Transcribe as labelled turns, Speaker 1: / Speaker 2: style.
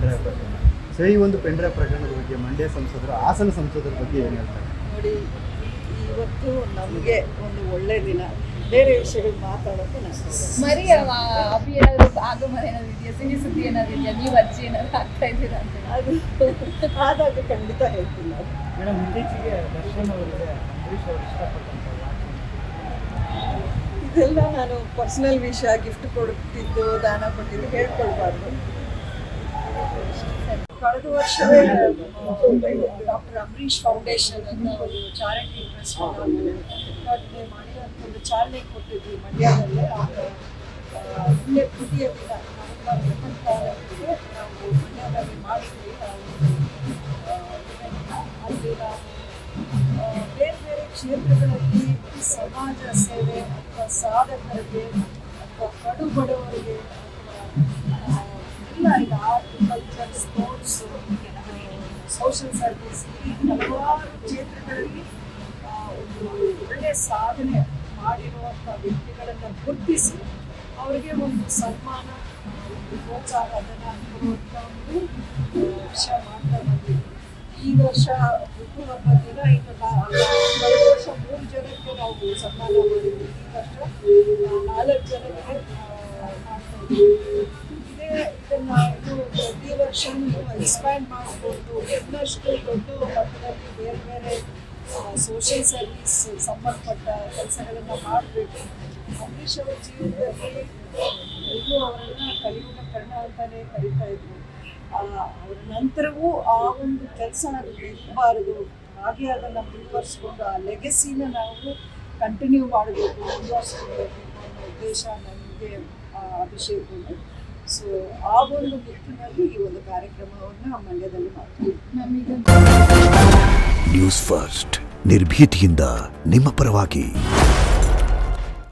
Speaker 1: Pen drive ಪ್ರಕರಣ. So ಈ ಒಂದು ಪೆಂಡ್ರೈವ್ ಪ್ರಕರಣದ ಬಗ್ಗೆ ಮಂಡ್ಯ ಸಂಸದರು, ಹಾಸನ ಸಂಸದರ ಬಗ್ಗೆ ಏನು ಹೇಳ್ತಾರೆ?
Speaker 2: ನೋಡಿ, ಇವತ್ತು ನಮಗೆ ಒಂದು ಒಳ್ಳೆ ದಿನ. ಬೇರೆ ವಿಷಯಗಳು ಮಾತಾಡೋಕ್ಕೂ
Speaker 3: ಮರಿ ಅಭಿ ಏನಾದರೂ ಆಗಮನ ಏನಾದ್ರು ಇದೆಯಾ, ಸಿಹಿ ಸುದ್ದಿ ಏನಾದ್ರು ಇದೆಯಾ, ನೀವು ಅಜ್ಜಿ ಏನಾದ್ರು ಆಗ್ತಾ ಇದ್ದೀರಾ ಅಂತ?
Speaker 2: ಅದು ಆದಾಗ ಖಂಡಿತ ಹೇಳ್ತಿಲ್ಲ.
Speaker 4: ಮೇಡಮ್, ಇತ್ತೀಚೆಗೆ ದರ್ಶನ್ ಅವರಿಗೆ ಅಂಬರೀಷ್ ಅವರು ಇಷ್ಟಪಟ್ಟಂತ
Speaker 2: ಇದೆಲ್ಲ ನಾನು ಪರ್ಸನಲ್ ವಿಷಯ, ಗಿಫ್ಟ್ ಕೊಡ್ತಿದ್ದು, ದಾನ ಕೊಟ್ಟಿದ್ದು ಹೇಳ್ಕೊಳ್ಬಾರ್ದು. ಕಳೆದ ವರ್ಷವೇ ಡಾಕ್ಟರ್ ಅಂಬರೀಷ್ ಫೌಂಡೇಶನ್ ಅಂತ ಒಂದು ಚಾರಿಟಿ ಟ್ರಸ್ಟ್ ಉದ್ಘಾಟನೆ ಮಾಡಿ ಅದಕ್ಕೊಂದು ಚಾಲನೆ ಕೊಟ್ಟಿದ್ವಿ ಮಂಡ್ಯದಲ್ಲೇ. ಇಲ್ಲೇ ತೃತೀಯ ದಿನ ನವೆಂಬರ್ 26ಕ್ಕೆ ನಾವು ಮಂಡ್ಯದಲ್ಲಿ ಮಾಡಿದ್ವಿ. ಅಲ್ಲಿ ನಾವು ಬೇರೆ ಬೇರೆ ಕ್ಷೇತ್ರಗಳಲ್ಲಿ ಸಮಾಜ ಸೇವೆ ಅಥವಾ ಸಾಧಕರಿಗೆ ಅಥವಾ ಕಡು ಬಡವರಿಗೆ ಅಥವಾ ಎಲ್ಲ ಈಗ art, culture, sports, social service, ಈ ಹಲವಾರು ಕ್ಷೇತ್ರಗಳಲ್ಲಿ ಒಂದು ಒಳ್ಳೆಯ ಸಾಧನೆ ಮಾಡಿರುವಂಥ ವ್ಯಕ್ತಿಗಳನ್ನು ಗುರುತಿಸಿ ಅವರಿಗೆ ಒಂದು ಸನ್ಮಾನ, ಒಂದು ಪ್ರೋತ್ಸಾಹ ಧನ ಕೊಡುವಂಥ ಒಂದು ವಿಷಯ ಮಾಡ್ತಾ ಬಂದಿದ್ವಿ. ಈ ವರ್ಷ ಹುಟ್ಟುಹಬ್ಬದ ದಿನ ಇನ್ನು ಕಳೆದ ವರ್ಷ 3 ಜನಕ್ಕೆ ನಾವು ಸನ್ಮಾನ ಮಾಡಿದ್ವಿ. ಈ ವರ್ಷ 4 ಜನಕ್ಕೆ ಮಾಡ್ತಾ ಇದ್ದೀವಿ. ಇದನ್ನು ಪ್ರತಿ ವರ್ಷ ಎಕ್ಸ್ಪ್ಯಾಂಡ್ ಮಾಡಿಕೊಂಡು ಇನ್ನಷ್ಟು ದೊಡ್ಡ ಮಟ್ಟದಲ್ಲಿ ಬೇರೆ ಬೇರೆ ಸೋಷಿಯಲ್ ಸರ್ವಿಸ್ ಸಂಬಂಧಪಟ್ಟ ಕೆಲಸಗಳನ್ನು ಮಾಡಬೇಕು. ಅಂಬರೀಷ್ ಅವರ ಜೀವನದಲ್ಲಿ ಎಲ್ಲರೂ ಅವರನ್ನು ಕಲಿಯುಗ ಕರ್ಣ ಅಂತಲೇ ಕರೀತಾ ಇದ್ರು. ಅವರ ನಂತರವೂ ಆ ಒಂದು ಕೆಲಸ ನಿಲ್ಲಬಾರದು, ಹಾಗೆ ಅದನ್ನು ಮುಂದುವರಿಸ್ಕೊಂಡು ಆ ಲೆಗಸಿನ ನಾವು ಕಂಟಿನ್ಯೂ ಮಾಡಬೇಕು, ಮುಂದುವರಿಸ್ಕೊಳ್ಬೇಕು ಅನ್ನೋ ಉದ್ದೇಶ ನನಗೆ ಅಭಿಷೇಕನು. ಸೊ ಆ ಒಂದು ನಿಟ್ಟಿನಲ್ಲಿ ಈ ಒಂದು ಕಾರ್ಯಕ್ರಮವನ್ನು ಮಂಡ್ಯದಲ್ಲಿ ಮಾಡ್ತೀವಿ.
Speaker 5: ನ್ಯೂಸ್ ಫಸ್ಟ್, ನಿರ್ಭೀತಿಯಿಂದ ನಿಮ್ಮ ಪರವಾಗಿ.